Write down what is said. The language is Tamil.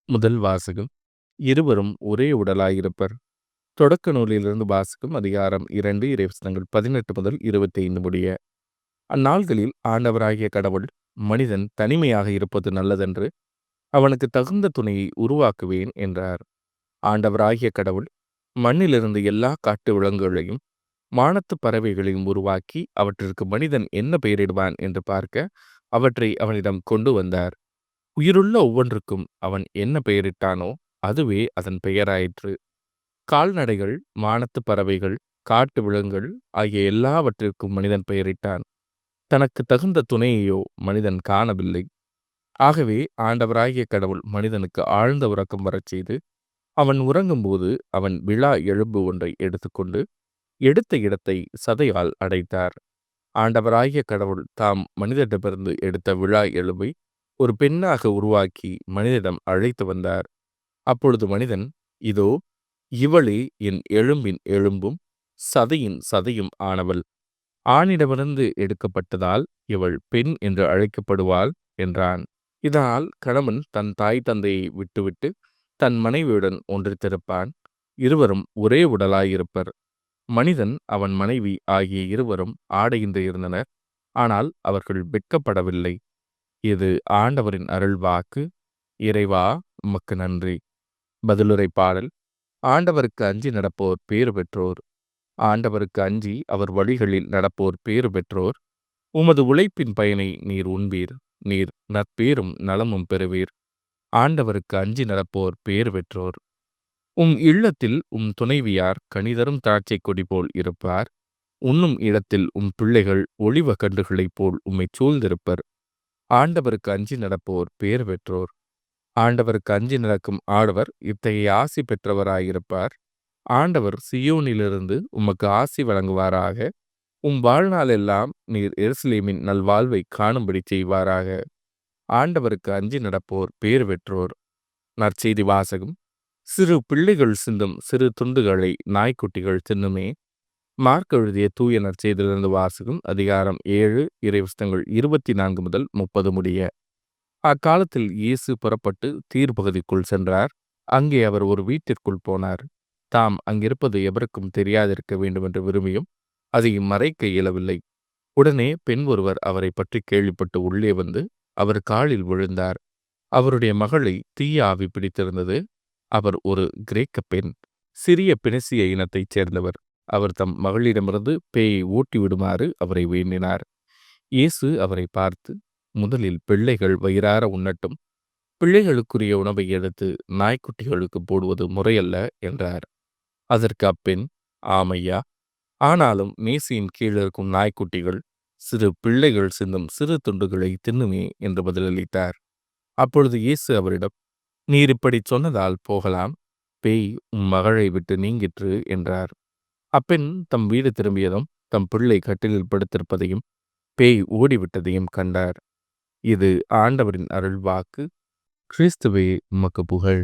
முதல் வாசகம். இருவரும் ஒரே உடலாயிருப்பர். தொடக்க நூலிலிருந்து வாசகம். அதிகாரம் 2 இறைவசனங்கள் 18 முதல் 25 முடிய. அந்நாள்களில் ஆண்டவராகிய கடவுள், மனிதன் தனிமையாக இருப்பது நல்லதென்று அவனுக்கு தகுந்த துணையை உருவாக்குவேன் என்றார். ஆண்டவராகிய கடவுள் மண்ணிலிருந்து எல்லா காட்டு விலங்குகளையும் வானத்து பறவைகளையும் உருவாக்கி அவற்றிற்கு மனிதன் என்ன பெயரிடுவான் என்று பார்க்க அவற்றை அவனிடம் கொண்டு வந்தார். உயிருள்ள ஒவ்வொன்றுக்கும் அவன் என்ன பெயரிட்டானோ அதுவே அதன் பெயராயிற்று. கால்நடைகள், வானத்து பறவைகள், காட்டு விலங்குகள் ஆகிய எல்லாவற்றிற்கும் மனிதன் பெயரிட்டான். தனக்கு தகுந்த துணையையோ மனிதன் காணவில்லை. ஆகவே ஆண்டவராகிய கடவுள் மனிதனுக்கு ஆழ்ந்த உறக்கம் வரச் செய்து, அவன் உறங்கும்போது அவன் விழா எலும்பு ஒன்றை எடுத்துக்கொண்டு எடுத்த இடத்தை சதையால் அடைத்தார். ஆண்டவராகிய கடவுள் தாம் மனிதனிடமிருந்து எடுத்த விழா எலும்பை ஒரு பெண்ணாக உருவாக்கி மனிதனிடம் அழைத்து வந்தார். அப்பொழுது மனிதன், இதோ இவளே என் எலும்பின் எலும்பும் சதையின் சதையும் ஆனவள். ஆணிடமிருந்து எடுக்கப்பட்டதால் இவள் பெண் என்று அழைக்கப்படுவாள் என்றான். இதனால் கணவன் தன் தாய் தந்தையை விட்டுவிட்டு தன் மனைவியுடன் ஒன்றித்திருப்பான். இருவரும் ஒரே உடலாயிருப்பர். மனிதன் அவன் மனைவி ஆகிய இருவரும் ஆடையின்றி இருந்தனர். ஆனால் அவர்கள் வெட்கப்படவில்லை. இது ஆண்டவரின் அருள்வாக்கு. இறைவா, உமக்கு நன்றி. பதிலுரை பாடல். ஆண்டவருக்கு அஞ்சி நடப்போர் பேறு பெற்றோர். ஆண்டவருக்கு அஞ்சி அவர் வழிகளில் நடப்போர் பேறு பெற்றோர். உமது உழைப்பின் பயனை நீர் உண்பீர். நீர் நற்பேரும் நலமும் பெறுவீர். ஆண்டவருக்கு அஞ்சி நடப்போர் பேறு பெற்றோர். உம் இல்லத்தில் உம் துணைவியார் கனிதரும் திராட்சை கொடி போல் இருப்பார். உண்ணும் இடத்தில் உம் பிள்ளைகள் ஒளிவ கன்றுகளைப் போல் உம்மை சூழ்ந்திருப்பர். ஆண்டவருக்கு அஞ்சி நடப்போர் பேறு பெற்றோர். ஆண்டவருக்கு அஞ்சி நடக்கும் ஆடவர் இத்தகைய ஆசி பெற்றவராயிருப்பார். ஆண்டவர் சியோனிலிருந்து உமக்கு ஆசி வழங்குவாராக. உம் வாழ்நாளெல்லாம் நீர் எருசலேமின் நல்வாழ்வை காணும்படி செய்வாராக. ஆண்டவருக்கு அஞ்சி நடப்போர் பேறு பெற்றோர். நற்செய்தி வாசகம். சிறு பிள்ளைகள் சிந்தும் சிறு துண்டுகளை நாய்க்குட்டிகள் தின்னுமே. மார்க் எழுதிய தூய நற்செய்தியிலிருந்து வாசகம். அதிகாரம் 7 இறைவசனங்கள் 24 முதல் 30 முடிய. அக்காலத்தில் இயேசு புறப்பட்டு தீர் பகுதிக்குள் சென்றார். அங்கே அவர் ஒரு வீட்டிற்குள் போனார். தாம் அங்கிருப்பது எவருக்கும் தெரியாதிருக்க வேண்டுமென்று விரும்பியும் அதை மறைக்க இயலவில்லை. உடனே பெண் ஒருவர் அவரை பற்றி கேள்விப்பட்டு உள்ளே வந்து அவர் காலில் விழுந்தார். அவருடைய மகளை தீய ஆவி பிடித்திருந்தது. அவர் ஒரு கிரேக்க பெண், சிறிய பினிசிய இனத்தைச் சேர்ந்தவர். அவர் தம் மகளிடமிருந்து பேயை ஊட்டி விடுமாறு அவரை வேண்டினார். இயேசு அவரை பார்த்து, முதலில் பிள்ளைகள் வயிறார உண்ணட்டும். பிள்ளைகளுக்குரிய உணவை எடுத்து நாய்க்குட்டிகளுக்கு போடுவது முறையல்ல என்றார். அதற்கு அப்பெண், ஆமையா, ஆனாலும் மேசையின் கீழ் இருக்கும் நாய்க்குட்டிகள் சிறு பிள்ளைகள் சிந்தும் சிறு துண்டுகளை தின்னுமே என்று பதிலளித்தார். அப்பொழுது இயேசு அவரிடம், நீர் இப்படிச் சொன்னதால் போகலாம். பேய் உம் மகளை விட்டு நீங்கிற்று என்றார். அப்பெண் தம் வீடு திரும்பியதும் தம் பிள்ளை கட்டிலில் படுத்திருப்பதையும் பேய் ஓடிவிட்டதையும் கண்டார். இது ஆண்டவரின் அருள்வாக்கு. கிறிஸ்துவே, உமக்கு புகழ்.